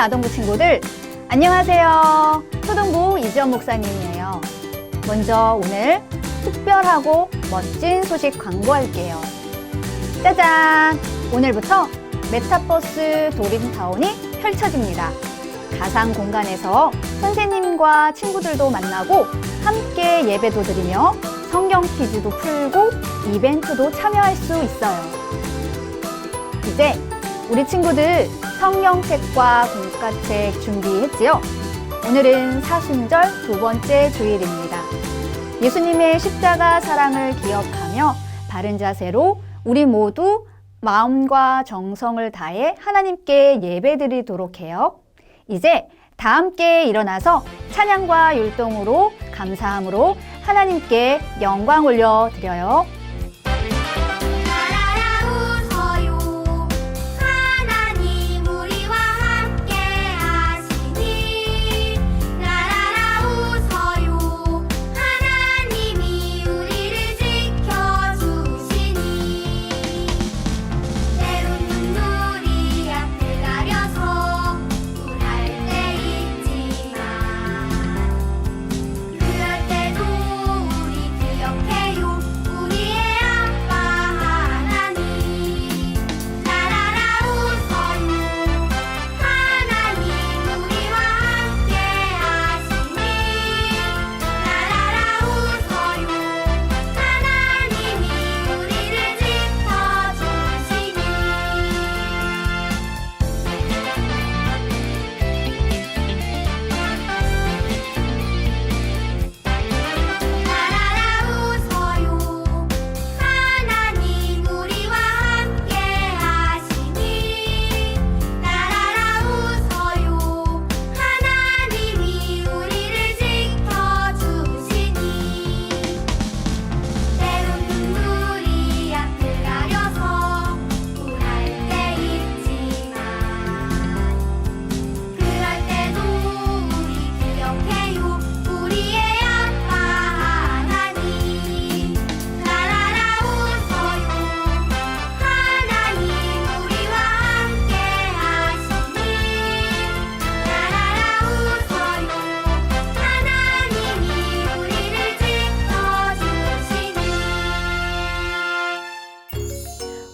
아동부 친구들, 안녕하세요. 초등부 이지연 목사님이에요. 먼저 오늘 특별하고 멋진 소식 광고할게요. 짜잔! 오늘부터 메타버스 도림타운이 펼쳐집니다. 가상 공간에서 선생님과 친구들도 만나고 함께 예배도 드리며 성경 퀴즈도 풀고 이벤트도 참여할 수 있어요. 이제 우리 친구들 성경책과 공과책 준비했지요? 오늘은 사순절 두 번째 주일입니다. 예수님의 십자가 사랑을 기억하며 바른 자세로 우리 모두 마음과 정성을 다해 하나님께 예배드리도록 해요. 이제 다 함께 일어나서 찬양과 율동으로 감사함으로 하나님께 영광 올려드려요.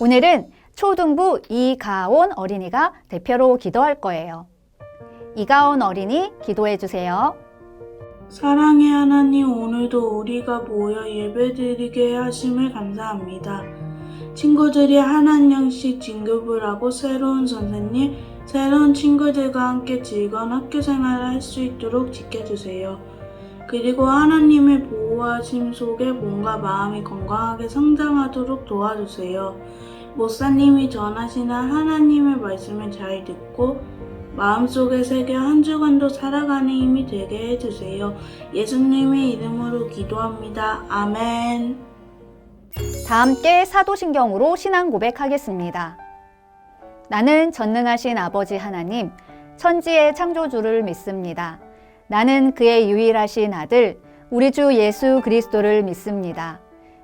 오늘은 초등부 이가온 어린이가 대표로 기도할 거예요. 이가온 어린이 기도해 주세요. 사랑의 하나님, 오늘도 우리가 모여 예배드리게 하심을 감사합니다. 친구들이 한 명씩 진급을 하고 새로운 선생님, 새로운 친구들과 함께 즐거운 학교 생활을 할 수 있도록 지켜주세요. 그리고 하나님의 보호하심 속에 몸과 마음이 건강하게 성장하도록 도와주세요. 목사님이 전하시는 하나님의 말씀을 잘 듣고 마음속에 새겨 한 주간도 살아가는 힘이 되게 해주세요. 예수님의 이름으로 기도합니다. 아멘. 다 함께 사도신경으로 신앙 고백하겠습니다. 나는 전능하신 아버지 하나님, 천지의 창조주를 믿습니다. 나는 그의 유일하신 아들, 우리 주 예수 그리스도를 믿습니다.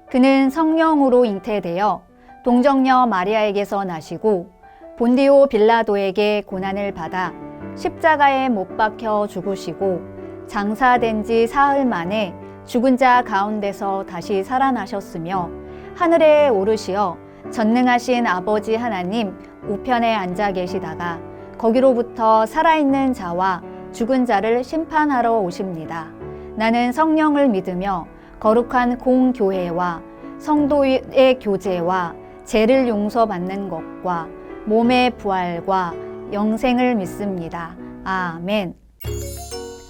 그는 성령으로 잉태되어 동정녀 마리아에게서 나시고 본디오 빌라도에게 고난을 받아 십자가에 못 박혀 죽으시고 장사된 지 사흘 만에 죽은 자 가운데서 다시 살아나셨으며 하늘에 오르시어 전능하신 아버지 하나님 우편에 앉아 계시다가 거기로부터 살아있는 자와 죽은 자를 심판하러 오십니다. 나는 성령을 믿으며 거룩한 공교회와 성도의 교제와 죄를 용서받는 것과 몸의 부활과 영생을 믿습니다. 아멘.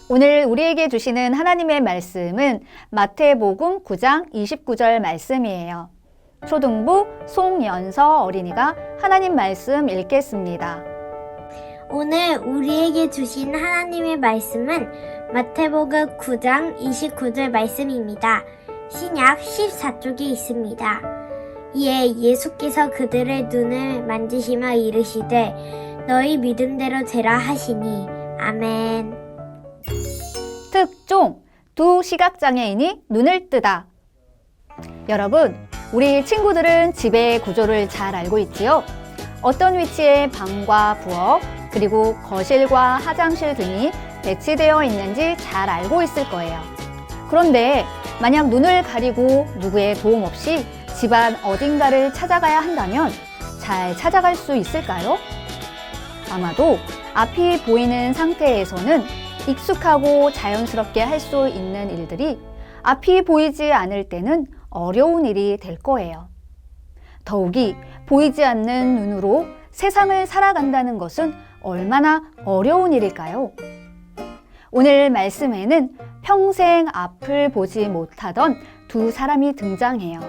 오늘 우리에게 주시는 하나님의 말씀은 마태복음 9장 29절 말씀이에요. 초등부 송연서 어린이가 하나님 말씀 읽겠습니다. 오늘 우리에게 주신 하나님의 말씀은 마태복음 9장 29절 말씀입니다. 신약 14쪽에 있습니다. 이에 예수께서 그들의 눈을 만지시며 이르시되 너희 믿음대로 되라 하시니 아멘. 특종 두 시각장애인이 눈을 뜨다. 여러분, 우리 친구들은 집의 구조를 잘 알고 있지요? 어떤 위치에 방과 부엌, 그리고 거실과 화장실 등이 배치되어 있는지 잘 알고 있을 거예요. 그런데 만약 눈을 가리고 누구의 도움 없이 집안 어딘가를 찾아가야 한다면 잘 찾아갈 수 있을까요? 아마도 앞이 보이는 상태에서는 익숙하고 자연스럽게 할 수 있는 일들이 앞이 보이지 않을 때는 어려운 일이 될 거예요. 더욱이 보이지 않는 눈으로 세상을 살아간다는 것은 얼마나 어려운 일일까요? 오늘 말씀에는 평생 앞을 보지 못하던 두 사람이 등장해요.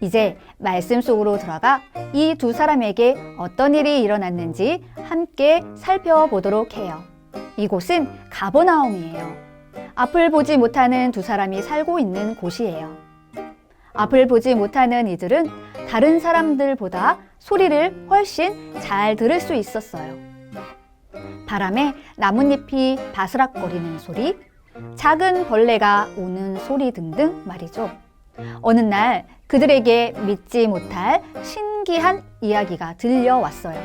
이제 말씀 속으로 들어가 이 두 사람에게 어떤 일이 일어났는지 함께 살펴보도록 해요. 이곳은 가버나움이에요. 앞을 보지 못하는 두 사람이 살고 있는 곳이에요. 앞을 보지 못하는 이들은 다른 사람들보다 소리를 훨씬 잘 들을 수 있었어요. 바람에 나뭇잎이 바스락거리는 소리, 작은 벌레가 우는 소리 등등 말이죠. 어느 날 그들에게 믿지 못할 신기한 이야기가 들려왔어요.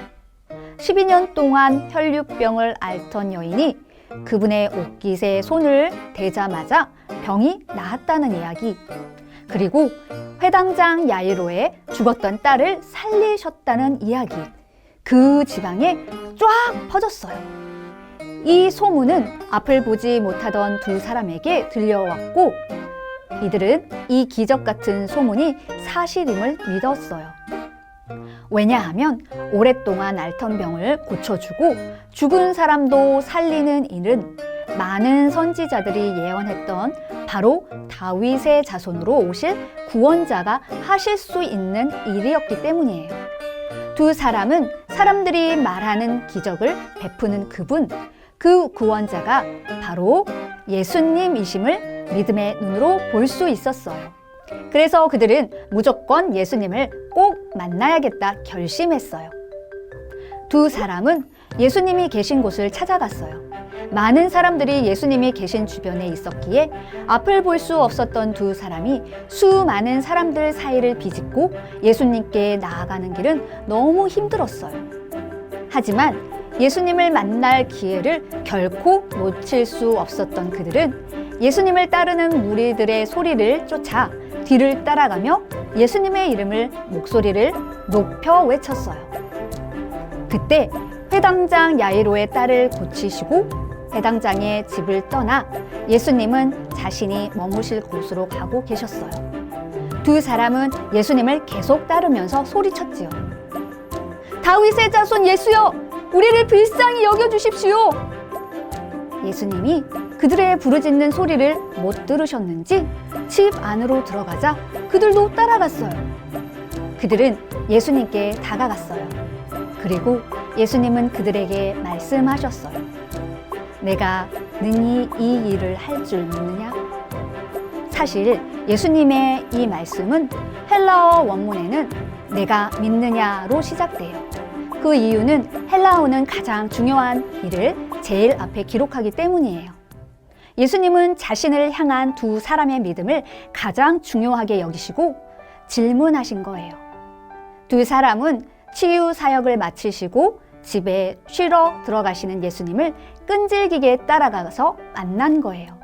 12년 동안 혈류병을 앓던 여인이 그분의 옷깃에 손을 대자마자 병이 나았다는 이야기, 그리고 회당장 야이로의 죽었던 딸을 살리셨다는 이야기, 그 지방에 쫙 퍼졌어요. 이 소문은 앞을 보지 못하던 두 사람에게 들려왔고 이들은 이 기적 같은 소문이 사실임을 믿었어요. 왜냐하면 오랫동안 앓던 병을 고쳐주고 죽은 사람도 살리는 일은 많은 선지자들이 예언했던 바로 다윗의 자손으로 오실 구원자가 하실 수 있는 일이었기 때문이에요. 두 사람은 사람들이 말하는 기적을 베푸는 그분, 그 구원자가 바로 예수님이심을 믿음의 눈으로 볼 수 있었어요. 그래서 그들은 무조건 예수님을 꼭 만나야겠다 결심했어요. 두 사람은 예수님이 계신 곳을 찾아갔어요. 많은 사람들이 예수님이 계신 주변에 있었기에 앞을 볼 수 없었던 두 사람이 수많은 사람들 사이를 비집고 예수님께 나아가는 길은 너무 힘들었어요. 하지만 예수님을 만날 기회를 결코 놓칠 수 없었던 그들은 예수님을 따르는 무리들의 소리를 쫓아 뒤를 따라가며 예수님의 이름을 목소리를 높여 외쳤어요. 그때 회당장 야이로의 딸을 고치시고 회당장의 집을 떠나 예수님은 자신이 머무실 곳으로 가고 계셨어요. 두 사람은 예수님을 계속 따르면서 소리쳤지요. 다윗의 자손 예수여, 우리를 불쌍히 여겨주십시오. 예수님이 그들의 부르짖는 소리를 못 들으셨는지 집 안으로 들어가자 그들도 따라갔어요. 그들은 예수님께 다가갔어요. 그리고 예수님은 그들에게 말씀하셨어요. 내가 능히 이 일을 할 줄 믿느냐? 사실 예수님의 이 말씀은 헬라어 원문에는 내가 믿느냐로 시작돼요. 그 이유는 헬라어는 가장 중요한 일을 제일 앞에 기록하기 때문이에요. 예수님은 자신을 향한 두 사람의 믿음을 가장 중요하게 여기시고 질문하신 거예요. 두 사람은 치유 사역을 마치시고 집에 쉬러 들어가시는 예수님을 끈질기게 따라가서 만난 거예요.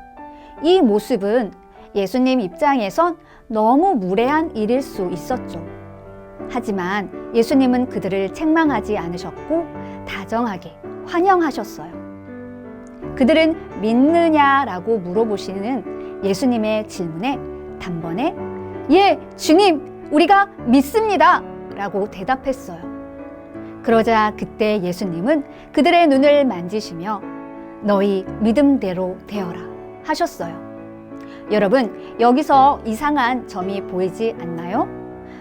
이 모습은 예수님 입장에선 너무 무례한 일일 수 있었죠. 하지만 예수님은 그들을 책망하지 않으셨고 다정하게 환영하셨어요. 그들은 믿느냐라고 물어보시는 예수님의 질문에 단번에 예, 주님, 우리가 믿습니다 라고 대답했어요. 그러자 그때 예수님은 그들의 눈을 만지시며 너희 믿음대로 되어라 하셨어요. 여러분, 여기서 이상한 점이 보이지 않나요?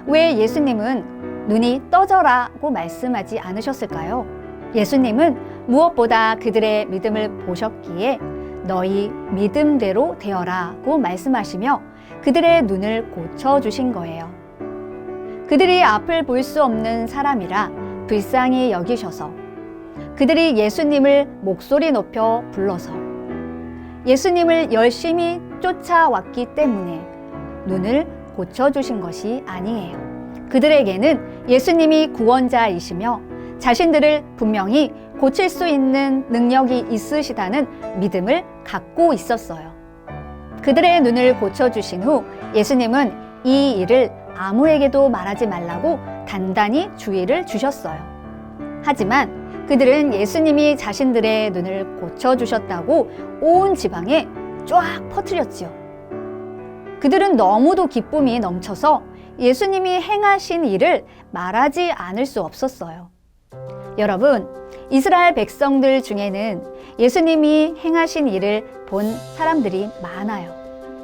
왜 예수님은 눈이 떠져라고 말씀하지 않으셨을까요? 예수님은 무엇보다 그들의 믿음을 보셨기에 너희 믿음대로 되어라고 말씀하시며 그들의 눈을 고쳐주신 거예요. 그들이 앞을 볼 수 없는 사람이라 불쌍히 여기셔서 그들이 예수님을 목소리 높여 불러서 예수님을 열심히 쫓아왔기 때문에 눈을 고쳐주신 것이 아니에요. 그들에게는 예수님이 구원자이시며 자신들을 분명히 고칠 수 있는 능력이 있으시다는 믿음을 갖고 있었어요. 그들의 눈을 고쳐주신 후 예수님은 이 일을 아무에게도 말하지 말라고 단단히 주의를 주셨어요. 하지만 그들은 예수님이 자신들의 눈을 고쳐주셨다고 온 지방에 쫙 퍼뜨렸지요. 그들은 너무도 기쁨이 넘쳐서 예수님이 행하신 일을 말하지 않을 수 없었어요. 여러분, 이스라엘 백성들 중에는 예수님이 행하신 일을 본 사람들이 많아요.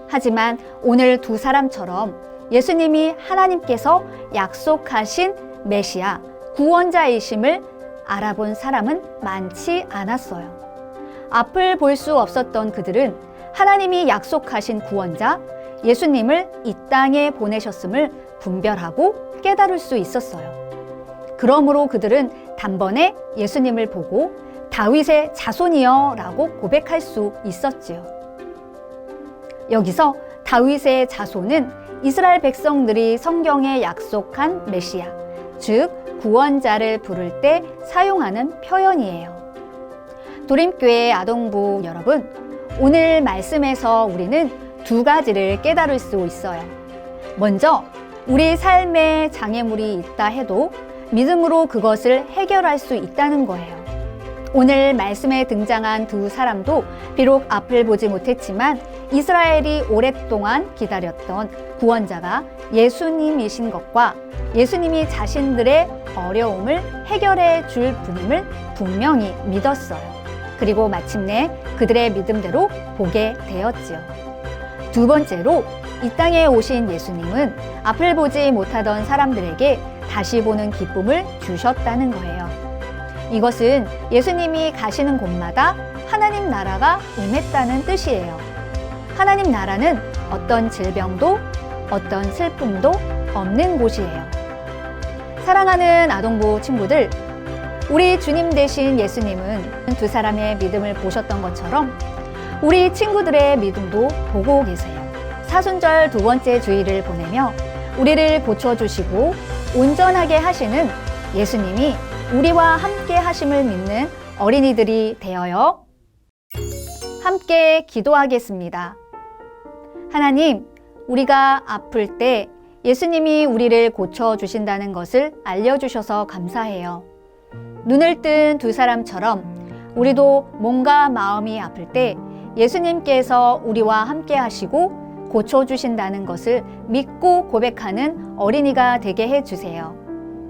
하지만 오늘 두 사람처럼 예수님이 하나님께서 약속하신 메시아, 구원자이심을 알아본 사람은 많지 않았어요. 앞을 볼 수 없었던 그들은 하나님이 약속하신 구원자, 예수님을 이 땅에 보내셨음을 분별하고 깨달을 수 있었어요. 그러므로 그들은 단번에 예수님을 보고 다윗의 자손이여 라고 고백할 수 있었지요. 여기서 다윗의 자손은 이스라엘 백성들이 성경에 약속한 메시아, 즉 구원자를 부를 때 사용하는 표현이에요. 도림교회 아동부 여러분, 오늘 말씀에서 우리는 두 가지를 깨달을 수 있어요. 먼저 우리 삶에 장애물이 있다 해도 믿음으로 그것을 해결할 수 있다는 거예요. 오늘 말씀에 등장한 두 사람도 비록 앞을 보지 못했지만 이스라엘이 오랫동안 기다렸던 구원자가 예수님이신 것과 예수님이 자신들의 어려움을 해결해 줄 분임을 분명히 믿었어요. 그리고 마침내 그들의 믿음대로 보게 되었지요. 두 번째로 이 땅에 오신 예수님은 앞을 보지 못하던 사람들에게 다시 보는 기쁨을 주셨다는 거예요. 이것은 예수님이 가시는 곳마다 하나님 나라가 임했다는 뜻이에요. 하나님 나라는 어떤 질병도 어떤 슬픔도 없는 곳이에요. 사랑하는 아동부 친구들, 우리 주님 되신 예수님은 두 사람의 믿음을 보셨던 것처럼 우리 친구들의 믿음도 보고 계세요. 사순절 두 번째 주일을 보내며 우리를 고쳐주시고 온전하게 하시는 예수님이 우리와 함께 하심을 믿는 어린이들이 되어요. 함께 기도하겠습니다. 하나님, 우리가 아플 때 예수님이 우리를 고쳐주신다는 것을 알려주셔서 감사해요. 눈을 뜬 두 사람처럼 우리도 몸과 마음이 아플 때 예수님께서 우리와 함께 하시고 고쳐주신다는 것을 믿고 고백하는 어린이가 되게 해주세요.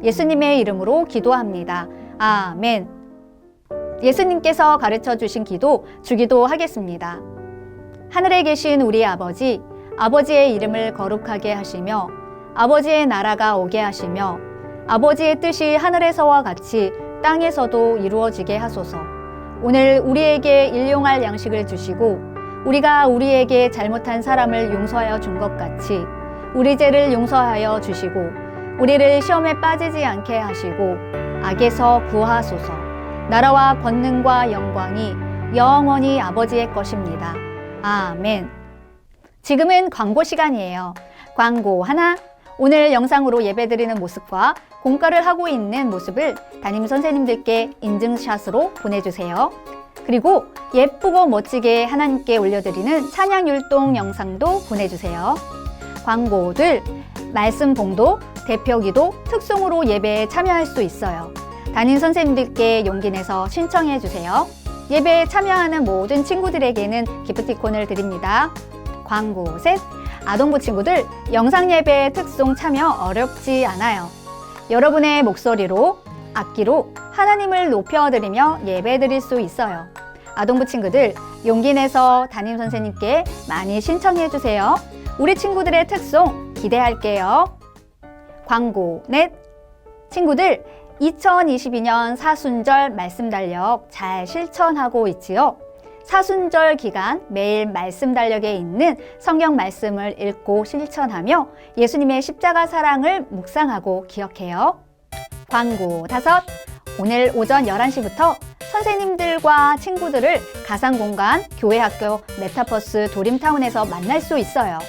예수님의 이름으로 기도합니다. 아멘. 예수님께서 가르쳐 주신 기도, 주기도 하겠습니다. 하늘에 계신 우리 아버지, 아버지의 이름을 거룩하게 하시며 아버지의 나라가 오게 하시며 아버지의 뜻이 하늘에서와 같이 땅에서도 이루어지게 하소서. 오늘 우리에게 일용할 양식을 주시고 우리가 우리에게 잘못한 사람을 용서하여 준 것 같이 우리 죄를 용서하여 주시고 우리를 시험에 빠지지 않게 하시고 악에서 구하소서. 나라와 권능과 영광이 영원히 아버지의 것입니다. 아멘. 지금은 광고 시간이에요. 광고 하나. 오늘 영상으로 예배드리는 모습과 공과를 하고 있는 모습을 담임 선생님들께 인증샷으로 보내주세요. 그리고 예쁘고 멋지게 하나님께 올려드리는 찬양 율동 영상도 보내주세요. 광고들, 말씀 봉도, 대표기도, 특송으로 예배에 참여할 수 있어요. 담임 선생님들께 용기 내서 신청해 주세요. 예배에 참여하는 모든 친구들에게는 기프티콘을 드립니다. 광고 셋. 아동부 친구들, 영상 예배 특송 참여 어렵지 않아요. 여러분의 목소리로, 악기로 하나님을 높여드리며 예배 드릴 수 있어요. 아동부 친구들, 용기 내서 담임 선생님께 많이 신청해 주세요. 우리 친구들의 특송 기대할게요. 광고 넷. 친구들, 2022년 사순절 말씀 달력 잘 실천하고 있지요? 사순절 기간 매일 말씀 달력에 있는 성경 말씀을 읽고 실천하며 예수님의 십자가 사랑을 묵상하고 기억해요. 광고 다섯. 오늘 오전 11시부터 선생님들과 친구들을 가상공간 교회학교 메타버스 도림타운에서 만날 수 있어요.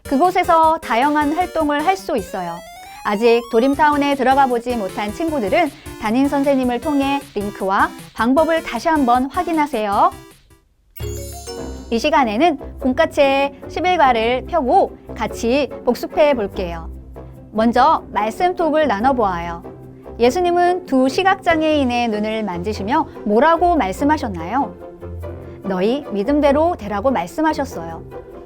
그곳에서 다양한 활동을 할 수 있어요. 아직 도림타운에 들어가 보지 못한 친구들은 담임 선생님을 통해 링크와 방법을 다시 한번 확인하세요. 이 시간에는 공과체 11과를 펴고 같이 복습해 볼게요. 먼저 말씀 톡을 나눠보아요. 예수님은 두 시각장애인의 눈을 만지시며 뭐라고 말씀하셨나요? 너희 믿음대로 되라고 말씀하셨어요.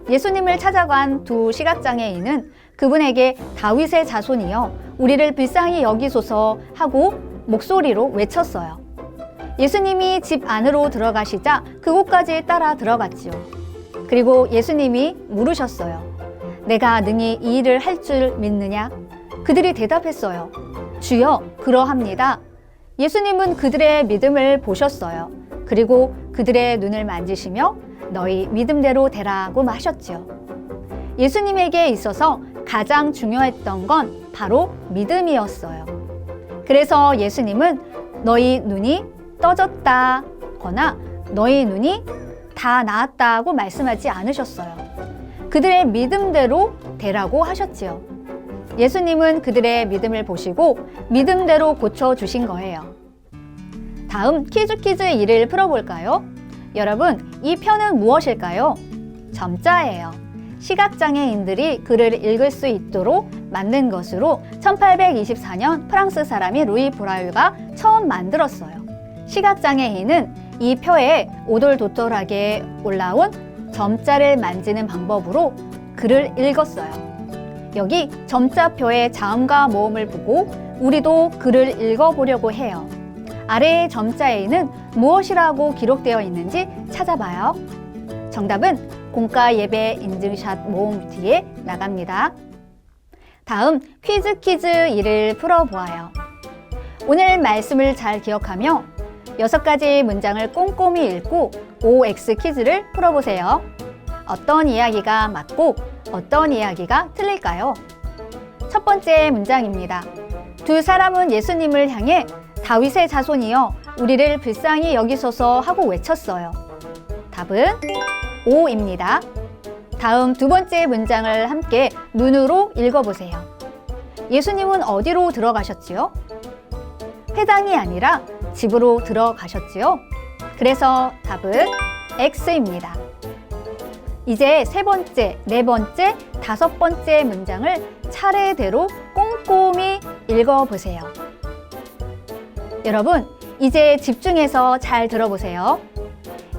예수님을 찾아간 두 시각장애인은 그분에게 다윗의 자손이여 우리를 불쌍히 여기소서 하고 목소리로 외쳤어요. 예수님이 집 안으로 들어가시자 그곳까지 따라 들어갔지요. 그리고 예수님이 물으셨어요. 내가 능히 이 일을 할 줄 믿느냐? 그들이 대답했어요. 주여, 그러합니다. 예수님은 그들의 믿음을 보셨어요. 그리고 그들의 눈을 만지시며 너희 믿음대로 되라고 하셨지요. 예수님에게 있어서 가장 중요했던 건 바로 믿음이었어요. 그래서 예수님은 너희 눈이 떠졌다거나 너희 눈이 다 나았다고 말씀하지 않으셨어요. 그들의 믿음대로 되라고 하셨지요. 예수님은 그들의 믿음을 보시고 믿음대로 고쳐주신 거예요. 다음 퀴즈 2를 풀어볼까요? 여러분, 이 편은 무엇일까요? 점자예요. 시각장애인들이 글을 읽을 수 있도록 만든 것으로 1824년 프랑스 사람이 루이 브라율가 처음 만들었어요. 시각장애인은 이 표에 오돌도돌하게 올라온 점자를 만지는 방법으로 글을 읽었어요. 여기 점자표의 자음과 모음을 보고 우리도 글을 읽어보려고 해요. 아래의 점자에는 무엇이라고 기록되어 있는지 찾아봐요. 정답은 공과 예배 인증샷 모음 뒤에 나갑니다. 다음 퀴즈 2를 풀어보아요. 오늘 말씀을 잘 기억하며 6가지 문장을 꼼꼼히 읽고 OX 퀴즈를 풀어보세요. 어떤 이야기가 맞고 어떤 이야기가 틀릴까요? 첫 번째 문장입니다. 두 사람은 예수님을 향해 다윗의 자손이여 우리를 불쌍히 여기소서 하고 외쳤어요. 답은 O입니다. 다음 두 번째 문장을 함께 눈으로 읽어보세요. 예수님은 어디로 들어가셨지요? 회당이 아니라 집으로 들어가셨지요? 그래서 답은 X입니다. 이제 세 번째, 네 번째, 다섯 번째 문장을 차례대로 꼼꼼히 읽어보세요. 여러분, 이제 집중해서 잘 들어보세요.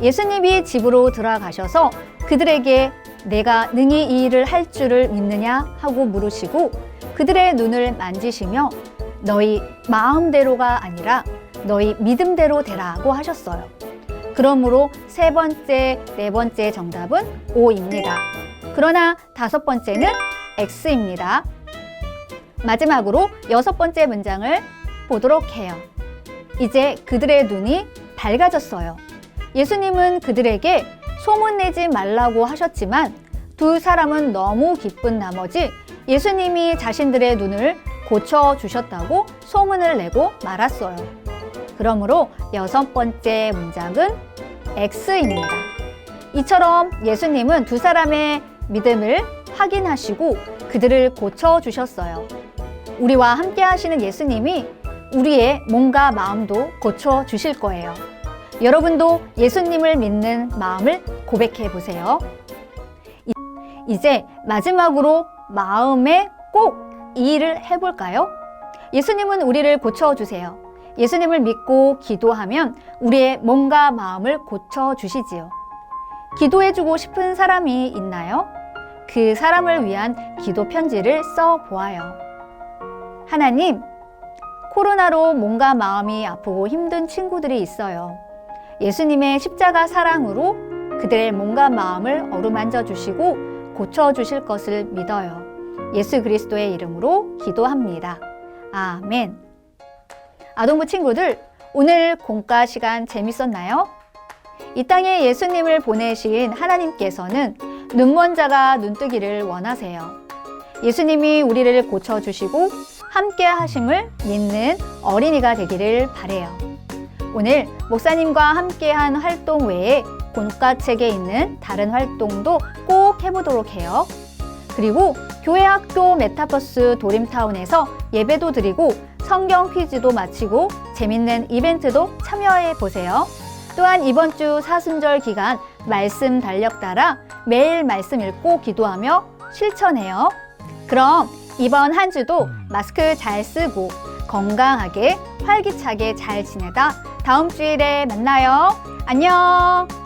예수님이 집으로 들어가셔서 그들에게 내가 능히 이 일을 할 줄을 믿느냐 하고 물으시고 그들의 눈을 만지시며 너희 마음대로가 아니라 너희 믿음대로 되라고 하셨어요. 그러므로 세 번째, 네 번째 정답은 O입니다. 그러나 다섯 번째는 X입니다. 마지막으로 여섯 번째 문장을 보도록 해요. 이제 그들의 눈이 밝아졌어요. 예수님은 그들에게 소문내지 말라고 하셨지만 두 사람은 너무 기쁜 나머지 예수님이 자신들의 눈을 고쳐주셨다고 소문을 내고 말았어요. 그러므로 여섯 번째 문장은 X입니다. 이처럼 예수님은 두 사람의 믿음을 확인하시고 그들을 고쳐주셨어요. 우리와 함께 하시는 예수님이 우리의 몸과 마음도 고쳐주실 거예요. 여러분도 예수님을 믿는 마음을 고백해 보세요. 이제 마지막으로 마음에 꼭 이 일을 해볼까요? 예수님은 우리를 고쳐주세요. 예수님을 믿고 기도하면 우리의 몸과 마음을 고쳐주시지요. 기도해주고 싶은 사람이 있나요? 그 사람을 위한 기도 편지를 써보아요. 하나님, 코로나로 몸과 마음이 아프고 힘든 친구들이 있어요. 예수님의 십자가 사랑으로 그들의 몸과 마음을 어루만져 주시고 고쳐주실 것을 믿어요. 예수 그리스도의 이름으로 기도합니다. 아멘. 아동부 친구들, 오늘 공과 시간 재밌었나요? 이 땅에 예수님을 보내신 하나님께서는 눈먼 자가 눈뜨기를 원하세요. 예수님이 우리를 고쳐주시고 함께 하심을 믿는 어린이가 되기를 바래요. 오늘 목사님과 함께한 활동 외에 공과책에 있는 다른 활동도 꼭 해보도록 해요. 그리고 교회 학교 메타버스 도림타운에서 예배도 드리고 성경 퀴즈도 마치고 재밌는 이벤트도 참여해 보세요. 또한 이번 주 사순절 기간 말씀 달력 따라 매일 말씀 읽고 기도하며 실천해요. 그럼 이번 한 주도 마스크 잘 쓰고 건강하게 활기차게 잘 지내다 다음 주일에 만나요. 안녕!